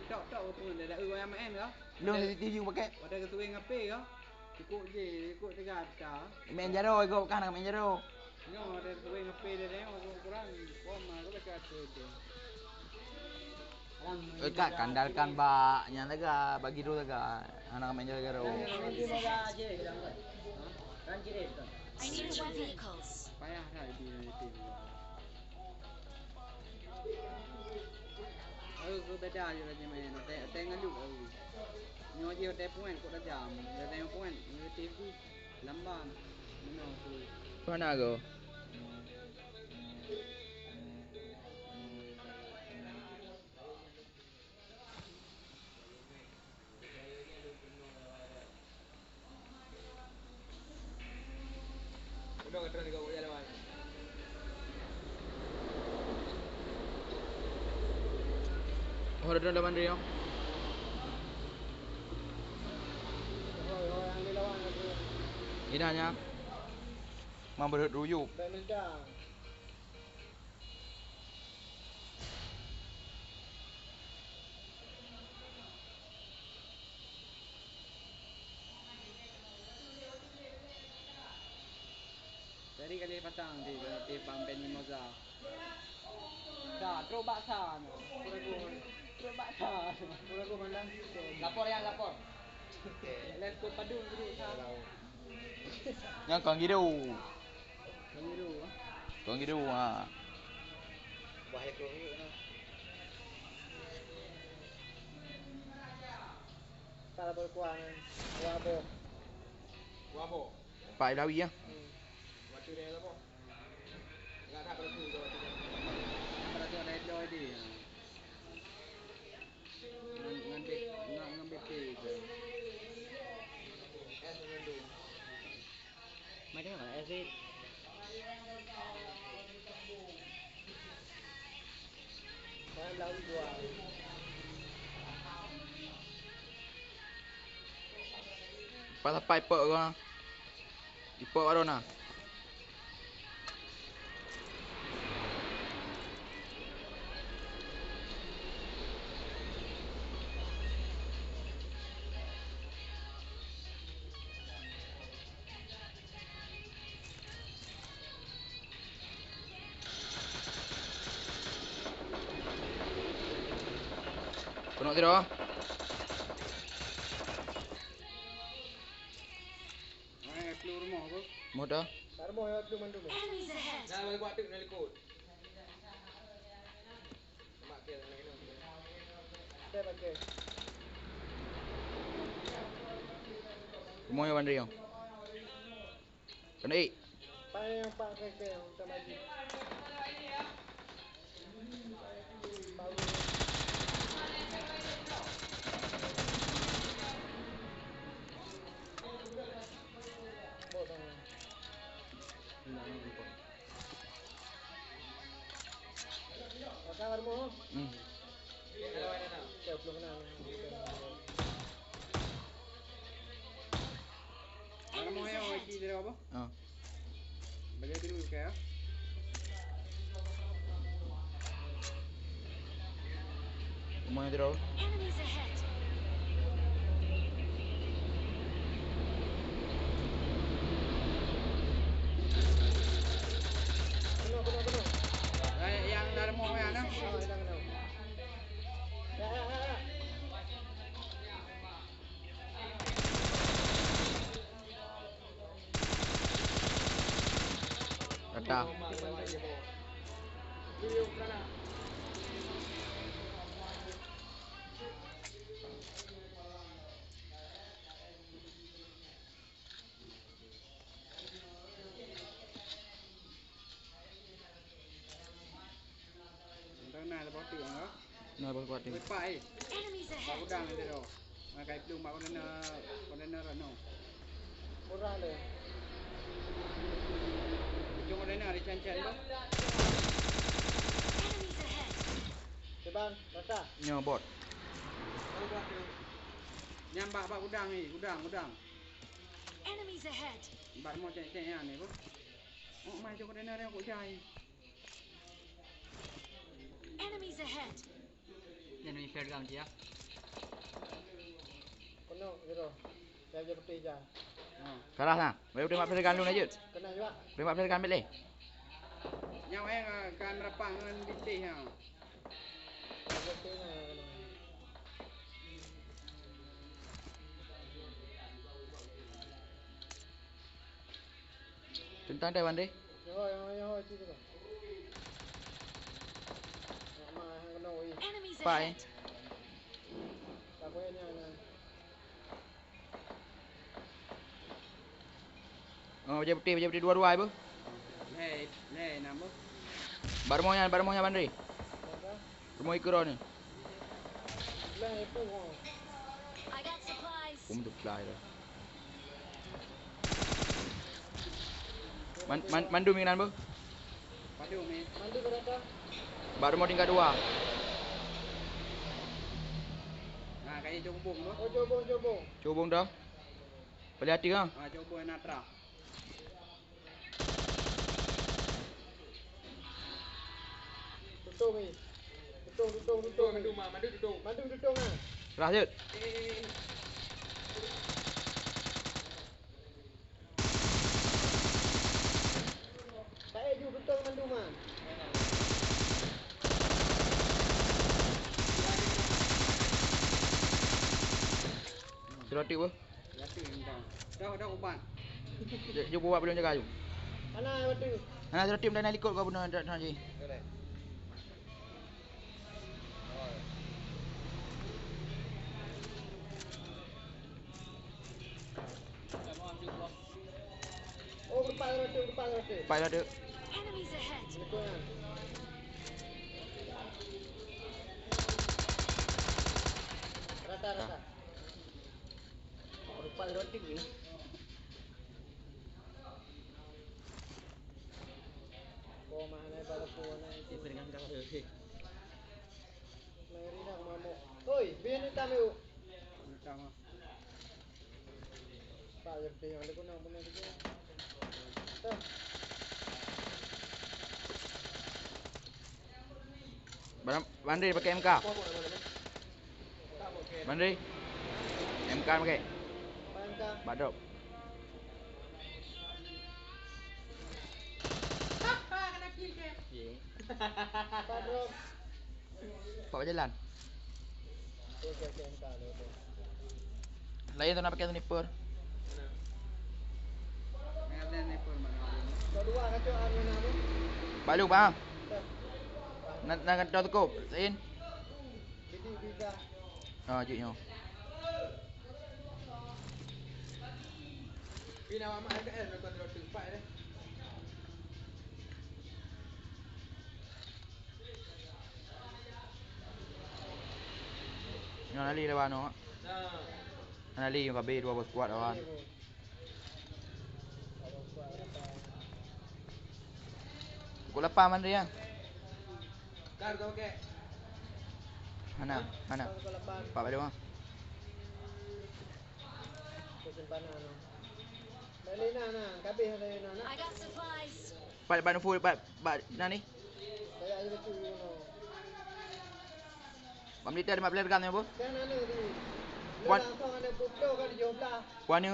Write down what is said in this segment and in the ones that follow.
tok pun dah UMN ke? Lu TV pakai. Pada kesuai ngape ke? Ikut tegata. Main jaro ikut kan main jaro. No, ada kesuai ngape dia kurang. Mah ko baca tu. Kak kandalkan baknya lega bagi dulu lega anak main jaro. I need more vehicles. Payah dah di tim. Aku beda je lah main. Tengah lu. Nyo je te point ko dah jam. Dah tengok point ni tim tu lamban. Mana tu? Mana go? Udah terus kau jalan awal. Oh, ada dalam Andre yo. Yang dilawan aku. Ini hanya mau berduyuk. Benda. Jadi kali pasang di Pampen Mimosa. Dah, terus baksa no. Terus baksa. Pura mandang. Lapor ya, lapor. Let's go Padung dulu sana. Yang kang gitu. Kang gitu. Kang gitu ah. Bahaya tu no. Para berkuan. Wabo. Pak Dawi ya. Waktu dia apa? Enggak ada berku tu waktu dia. Pada tu ada joy dia. Ngambil tu. Macam mana Azid? Saya lalu dua. Pas pipe ko. Ipo aro na. Kono tiro. Keluar rumah apa? Mudah. Rumah ya tu mandu. Enemies ahead. Dah balik buat tu nak ikut. Mak dia nak minum. Saya pakai. Mo yo Andre yo. Kena Yang pakai saya untuk maju. Kabar mo? Siap belum kenal. Mana mau yang lagi dari apa? Balik dulu kaya. Mo yo tiro. Enemies ahead. Yang dari mau yang mana? Kata. Nah, lepas tu kan? Nah, buat ni. Lepas Enemies Pak ahead. udang dia tu. Makai pelung mak kontainer rano. Murah le. Ujung kontainer ada cancel tu. Enemies ahead. Sebang, rasa. Nyo bot. Nyambak pak udang ni, udang. Enemies ahead. Bak mau cek yang ni pun. Oh, mai ujung kontainer yang kok jai. Enemies ahead. Yang ni ni fair kan dia. Penuh gitu. Saya je putih je. Kalah nah. Baru tembak fair kan lu aja. Kena juga. Tembak fair kan balik. Yang kan rapang dengan ditih ha. Betul nah kena. Tentang dah Wandi. Yo itu tu. Mama kena oi. Enemies Bye. ahead. Tak boleh ni ana. Oh, dia putih dua-dua ibu. Le nama. Baru mau Wandi. Apa? Rumah ikut ni. Le itu oh. I got supplies. Untuk fly dah. Mandu mingan bu. Padu ni. Mandu berapa? Baru mau tingkat 2. Nah, kayak jobong tu. Oh, jobong. Cubung dah. Boleh hati kan? Ah, jobong natra. Tutung ni. Tutung. Mandu tutung ah. Keras je. Saya ju tutung mandu mah. Serotik bu. Yati dah ubat. Jom buat belum jaga jom. Mana batu? Ana serotik dah nak ikut kau benar dah je. Oh, depan roti. Pai dah tu. Enemies ahead. Betul kan? Rata. Oh, depan roti ni. Kau mana pada kau na itu. Dengan dah ada. Mari nak mamuk. Oi, biar ni tamu. Tamu. Tak yang penting ada guna benar dia. Tuh. Bandri pakai MK. Bandri. MK pakai. Pangka. Badrop. Kena kill ke? Padrop. Pak jalan. Okey, MK tu. Lain tu nak pakai sniper. Ada sniper mana? Dua kacau angin apa? Balu bang. Nak dah cukup. Lain. Bisa. Jiknya. Pina mama ada nak kontrol tempat dia. Yang Ali lawan no. Ali yang kabeh 2 bos kuat lawan. Pukul 8 Mandri ya. Kar kau ke? Mana? Pak balik bang. Simpanan. Melina nah, kabeh Melina nah. I got supplies. Pak full pak nani? Saya ada tu no. Pak militer 15 kan ya, Bu? Kan anu di. Wan. Langsung ada puplo kan di jumlah. Wan ni.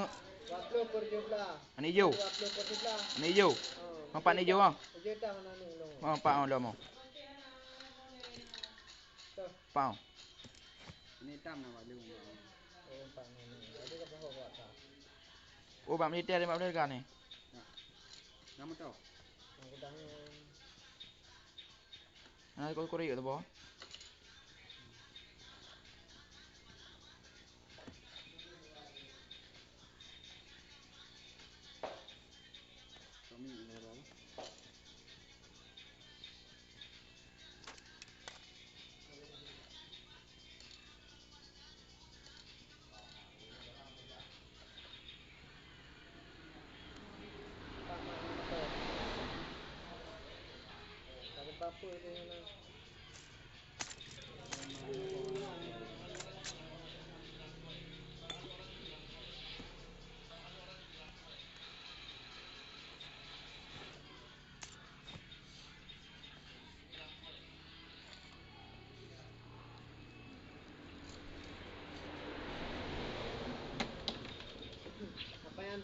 Waplo per jumlah. Ani hijau. Waplo per jumlah. Ani hijau. Mampak ni hijau bang. Hijau tang anu lo. Mampak on dah mau. Pau. Ni tam nama lu. Oh, pak ni. Ada ke bahawa buat tak? Oh, pak militer 15 kan ni. Nama tu. Aku dah ni. Ana kau korek tu, Bu. Kami ni berapa? Apa dia ni?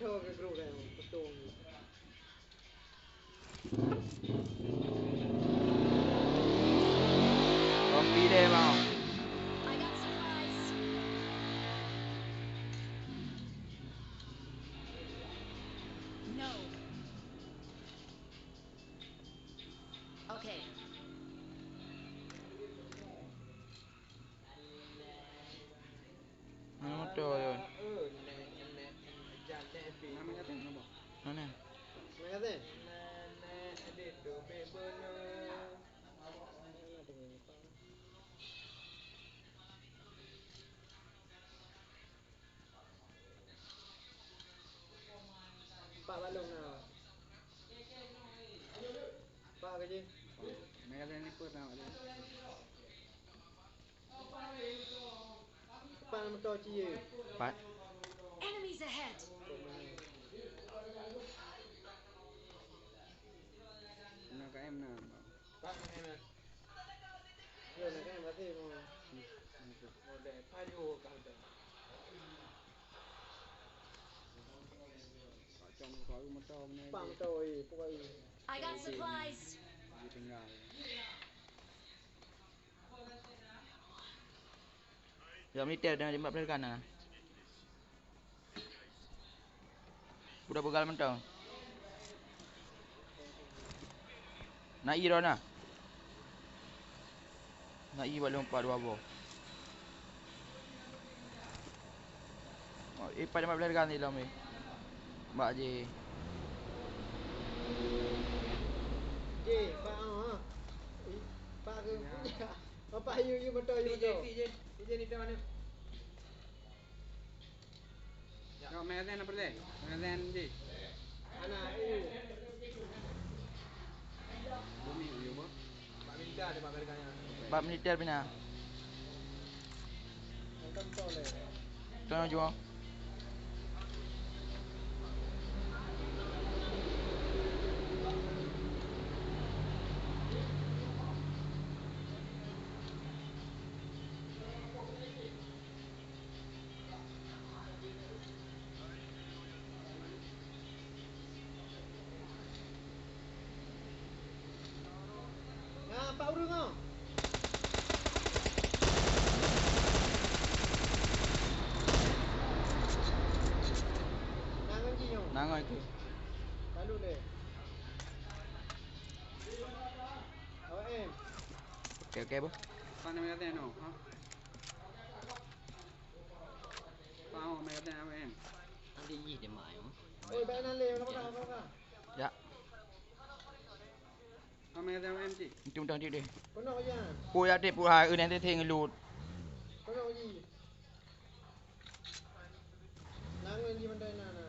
thua cái group này một tuồng. Kopi dia mau. I got supplies. No. Okay. Mana motor tu? Namanya teh apa? Mana? Namanya teh? Nenek adik dobe bener. Pak balong nào? Pak cái gì? Mấy cái này phượt nào vậy? Pak nó to chi gì? Pat. Enemies ahead. Nào các em nào? Các em nào? Rồi là các em có gì mà? Một để phai vô cả để. Trong có một to này. Pak tôi, tôi. I got supplies. Ditinggal. Jam militer dah jembat pelarian nah. Budak begal mentang. Nak ira nah. Nak ira lompat dua bawah. Oh, pada jembat pelarian ni lami. Mbak je. Ji, Pak hả? Pak cứ Pak you betul you betul. PJ ni mana? Kau magazen apa deh? Magazen di. Anak you. Bumi you apa? Pak militer ada Pak berkanya. Mbak militer pina. Nonton tole. Tuan jual. Nah, Pak urung kau. Nangan jinyo. Nangai tu. Lalu deh. Awak em. Okey okey boh. Pak nama kata no, ha? Pak awak nama kata awak em. Ada ye dia mai oh. Oi, baik nak le, apa? Ya. Awak nama kata awak em cik. Itu dah dia. Kau nak je? Pu ya dia pu hai nanti theng lut. Kau nak je? Nangan je mandai nana.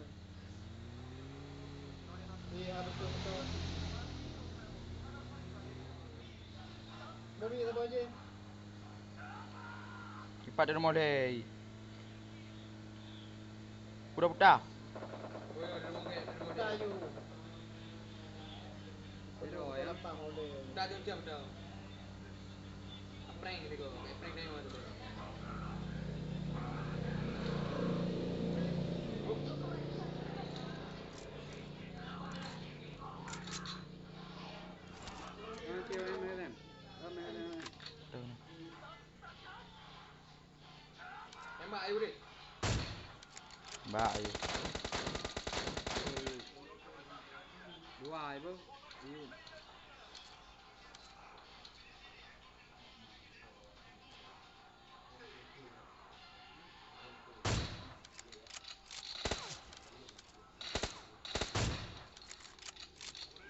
Iya betul. Bumi apa aja? Cepat dia mulai. Pura putah. Tayu. Betul ya. Lapang oleh. Tayu tiap dah. Prank gitu kok. Prank ni mana tu? Tembak ayu deh. Mbak ayo. Dua ayu. Ayu.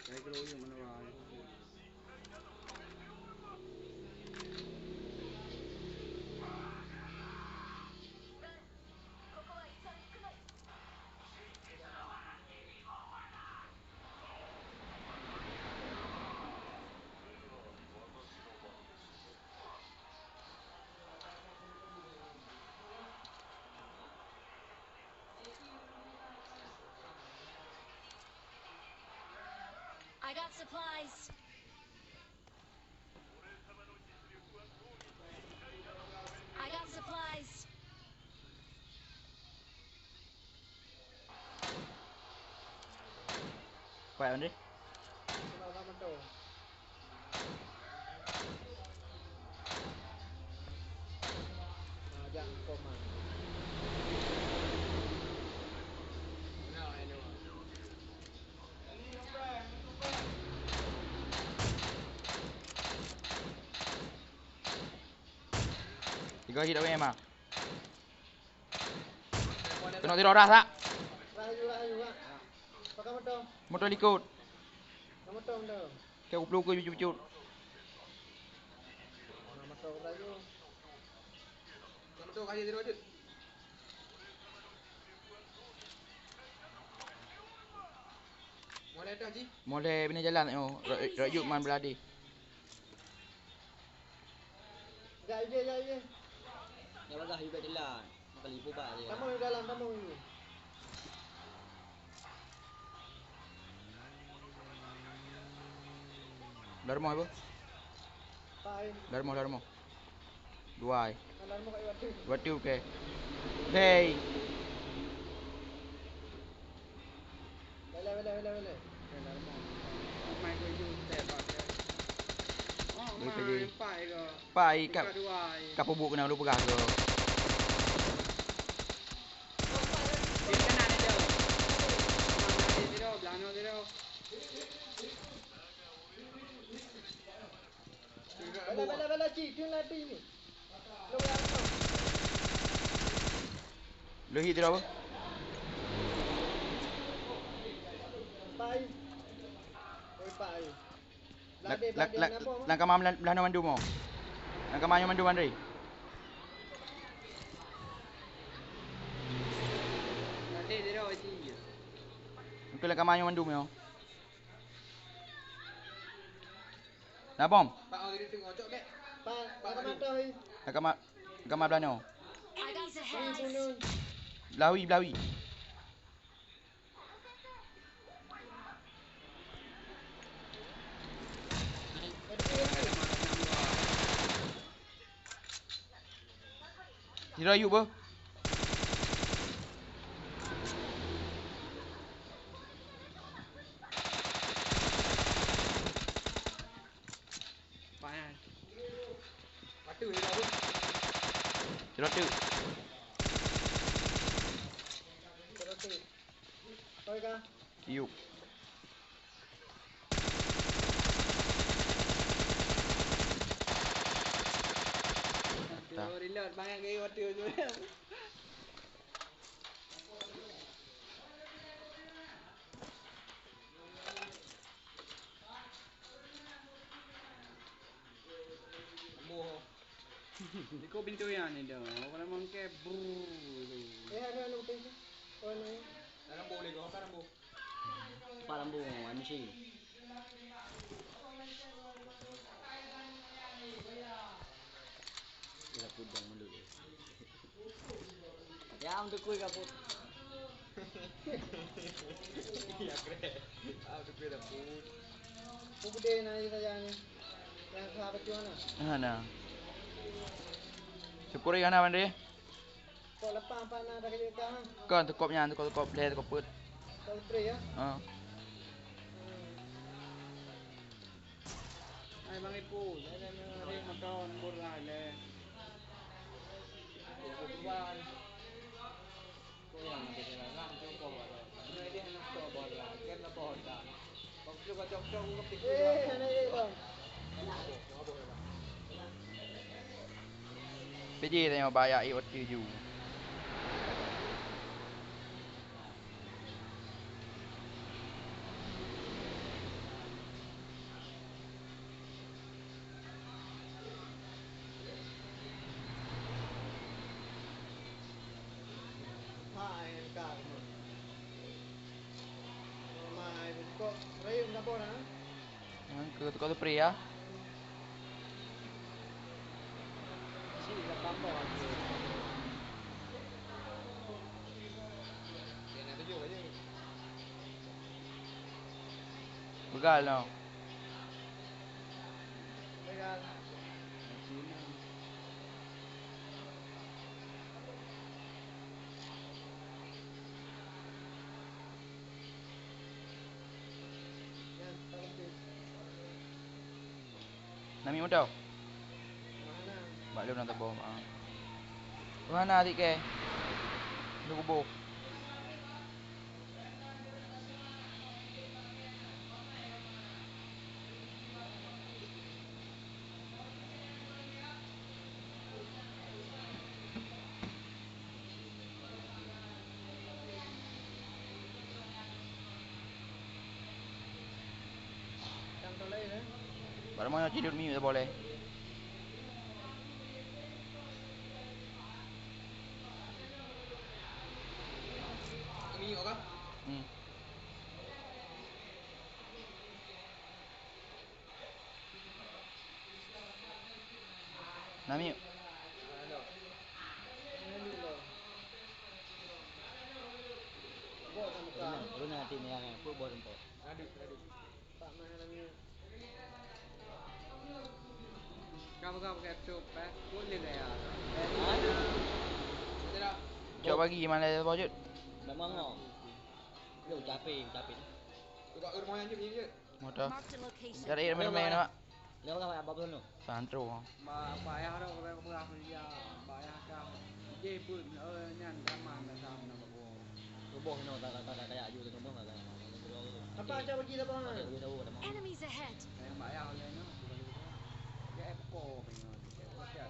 Kayak kalau yang mana lah. I got supplies. I got supplies. Kuat Andre. Kena sama tu. Ajak koma. No, anyone. Tiga hit dah memang. Kena tidur ras tak? Rayu. Pakai motor. Motor ikut. Motor dah. Kau peluk ke cucut. Motor rayu. Motor kaya tidur aja. Mulai dah Ji. Molek bina jalan tengok. Rajuk man beladi. Jap je. Dah bagah juga jalan. Makan lipu bak je. Tamu di dalam, tamu ni. Darmo apa? Pai. Darmo. Dua. Dalam kat watu. Watu ke. Hey. Bela. Mai ko ju te pak. Oh, Boleh pergi. pai ke. Pai kat Dua. kat pubuk kena lu pegang tu. Dia kena ada dia. Dia belano dia. Bela cik, tu nak pergi ni. Lu yang tu. Lu hit dia apa? Pai. Pai. Lade apa? Langkah mam belah no mandu mo. Langkah manyo mandu Andre. Lade dia cik. Engkau langkah manyo mandu mo. Nah bom. Pak orang dia tengok cok dek. Pak mata ni. Langkah mam belah no. Enemies ahead. Belawi. Dirayu apa? Panas. Batu dia dah pun. Diratu. Terus. Koi ka. Yuk. Reload banyak gaya waktu tu. Ambo. Iko pintu yang ni dah. Kalau mangke ada lu pintu. Oh ni. Dalam boleh kau kan ambo. Pak lambu MC. Ila pudang mulut dia. Ya untuk kuih kaput. Iya keren. Ah tu kira pun. Pugde na saja ni. Yang sahabat tu mana? Ana. Syukuri ana Andre. Kau lepas apa nak dah kerja kah? Kan tekopnya tekop play tekop put. Kau spray ya? Ha. Ay bang ipu. Ada ni makan bola le. Bukan. Kau yang ada jalan tu kau bola. Ini dia nak kau bola. Kan nak bola. Kau tu kau cok kau pikir. Ana dia bang. PJ tengok bayak i waktu ju. Hai kau. Mai kau rayum dah bola. Ke tekop tu pre ya. Si dah tambah. Dia nak tujuh aja. Begal no. Legal. Nak ambil motor? Mana? Maklum nak tabung. Mana adik ke? Duduk kubur. Contoh lain eh. Baru mau tidur mute tak boleh. Ini yuk kan? Hmm. Nak mute. Ano? Ini dulu. Buat sama kau. Baru nanti ni yang football tu. Aduk. Tak main lagi. Kau capture pack. Boleh gaya. Betul tak? Cok bagi mana dia wujud. Dah mangau. Yo capek. Tukar ke rumah yang je. Motor. Marked a location. Cari air main nak. Lewat apa apa tu? Santro. Bayar dah kau berapa dia. Bayar kau. Dia pun nyan taman dah sama nak buat. Roboh no tak kayak aju tu roboh tak. Apa aja bagi dah bang? Dia tahu ada mau. Enemies ahead. Yang bayar oleh no. Dia pokok punya. Dia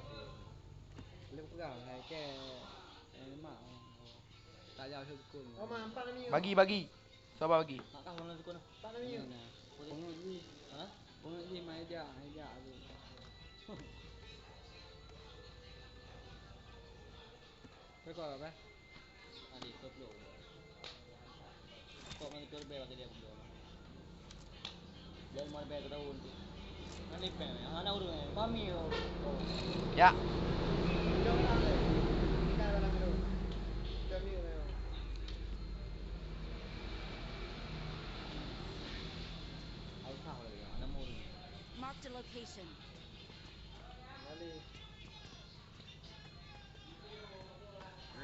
boleh pegang hai ke mak. Tak jauh syukur. Oh mampak ni. Bagi. Sabar bagi. Mak kau mana tu? Tak ni. Pengul ni. Ha? Pengul ni mai dia tu. Kau apa? Adik tu belum. Kau mana tu bebas dia belum. Dia mau bebas tahun tu. Nanti pen, anak urus kami yo. Ya. Jom tak le. Kita dalam tu. Jom ni yo. Aku tahu lagi, anak mau urus. Marked a location. Balik.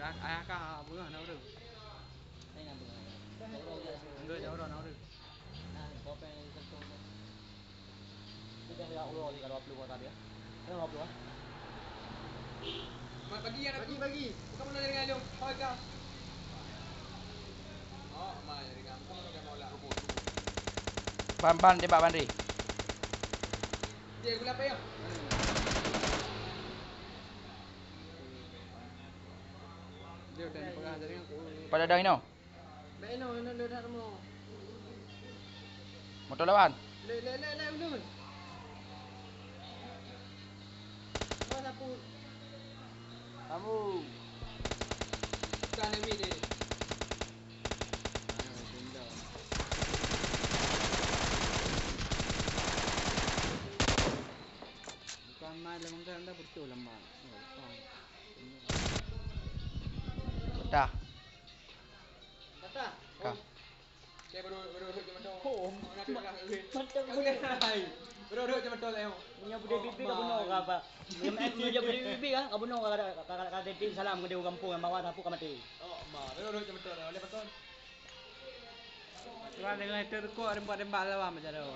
Ayah kah bukan nak urus. Saya nak bukan. Jauh nak urus. Nah, kau pen itu. Kita ya urus kalau perlu buat tadi ya. Kita perlu ah. Bagi yang aku. Bagi. Kau mana dengan dia? Kau kau. Oh, mai dengan kau mana mau lah. Ban tembak Bandri. Dia gula apa ya? Dia dah pegang jadi aku. Pada dah ino. Baik no, dah dah mau. Motor lawan. Le ulun. Kau sapu. Kamu. Tak enemy dia. Bukan main lemang kan dah betul lemah. Dah. Kata. Kah. Dia baru duduk je mentol. Oh, Nak duduk lah. macam Baru duduk je mentol tengok. punya bude bibi ka buno ka ba. Punya bude bibi ka buno ka tepin salam ke dia kampung mawa sapu ka mati. Oh, ma. Baru duduk je mentol. Boleh betul. Tuan dengan itu kau rembat lawan macam tu.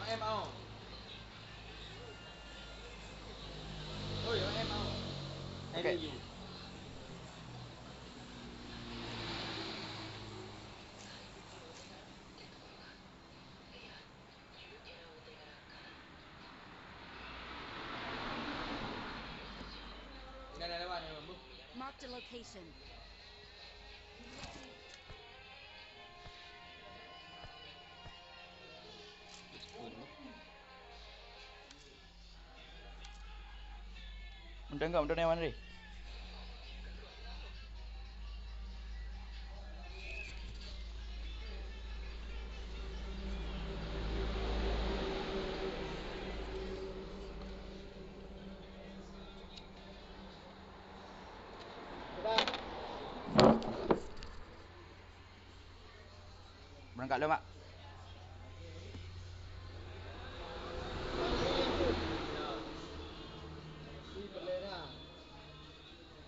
Em mau. Oi, em mau. Okay. You. Dah lewat ni, Bu. Marked a location. Untuk ni Bandri. Berangkat dulu, Mak.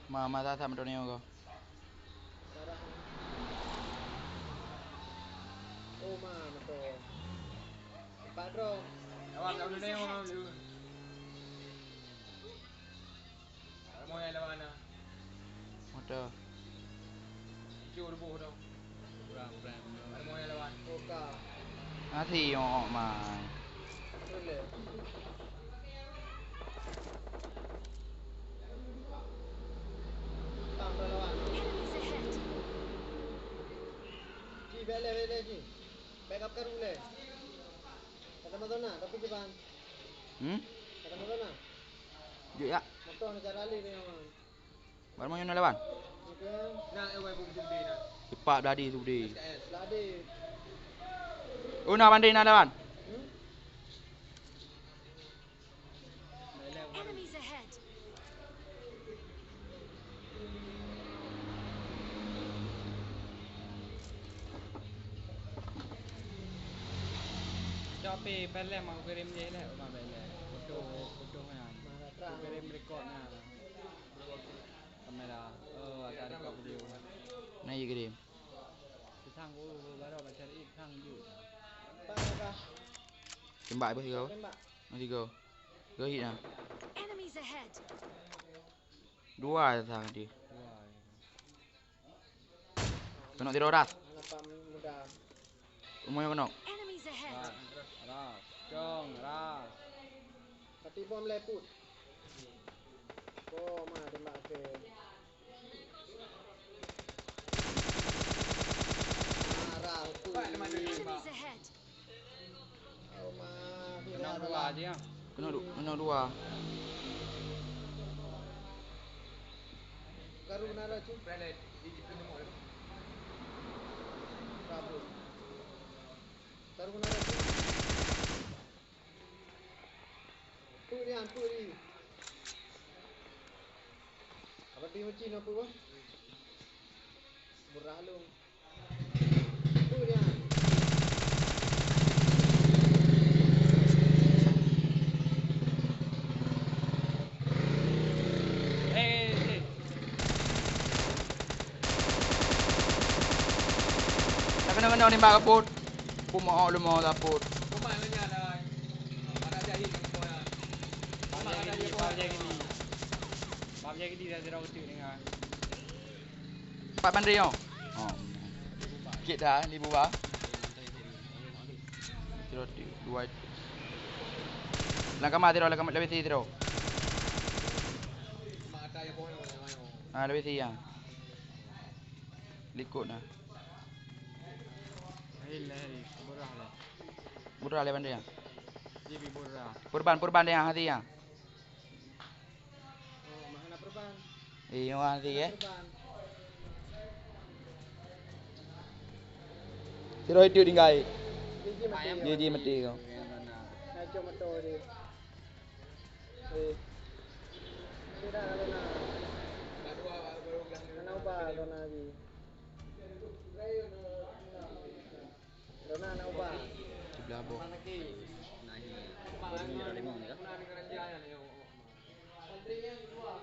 Mama tak sama dunia kau. Oh, betul. Pak Drop. Lawan kau Enemies ni yang ahead. dulu. Mau yang lawan ah. Motor. Cuba debu tu. Kurang. Ada mau yang lawan. Oka. นาทีออกมา Boleh. Tam dah lawan. Enemies ahead. Ji bele ji. Backup kar boleh. Kata Madonna, tapi Jepan. hmm Kata Madonna. Jujur ya Motor ni cara ali ni orang. baru mau yang lawan Okey. Nak yang buat bukti dia nak. cepat tadi tu dia SKS. Ladi. oh nak pandai nak lawan Hmm? Enemies ahead. Tapi pele mau kirim je lah orang pele. Foto kan. Aku kirim rekodnya. Kamera. Ada rekod video. นายกรีม Thang của baru baca ít thang dulu. tembak apa kau Tembak. nanti kau hit nah Enemies ahead. dua tang dia Wah. kena teroras Anak pam muda. umumnya kena Enemies ahead. Ras. Jong, ras. Tapi bom leput. Bom ah tembak ke. Ras tu. Pak dia mana ni, Pak? Enemies ahead. Oh mah. Kena dua aja ya. kena dua Karuna raju. Berada di pintu mall. Kabut. Karuna raju. Puri. Apa di macin apa wah? Murah lu. Puri. nak kena nembak kaput aku mau lu mau kaput Rumah lu ni ada. Ada jahit kau ya. Bab je gini dah terau tu dengan. ปัดบันเดียวอ๋อเกียรติานี่บัวทีรถdua lang kama tiro lang kama lebih tiro Mak ada yang bohong yang mana. ah lebih tiang likut nah Hari murah lah. burra le bandai Jibi murah. purban dia hati yang Oh, mahal perban. yang hati ya Perban. tiro itu tinggal Biji mati. Biji mati kau. Naik motor dia. Sudah kalau nak. Dua baru belah ni. Nak ubah kalau nak lagi. Nak ubah. sebelah bawah Mak ni dengan dia ni. Santrinya dua.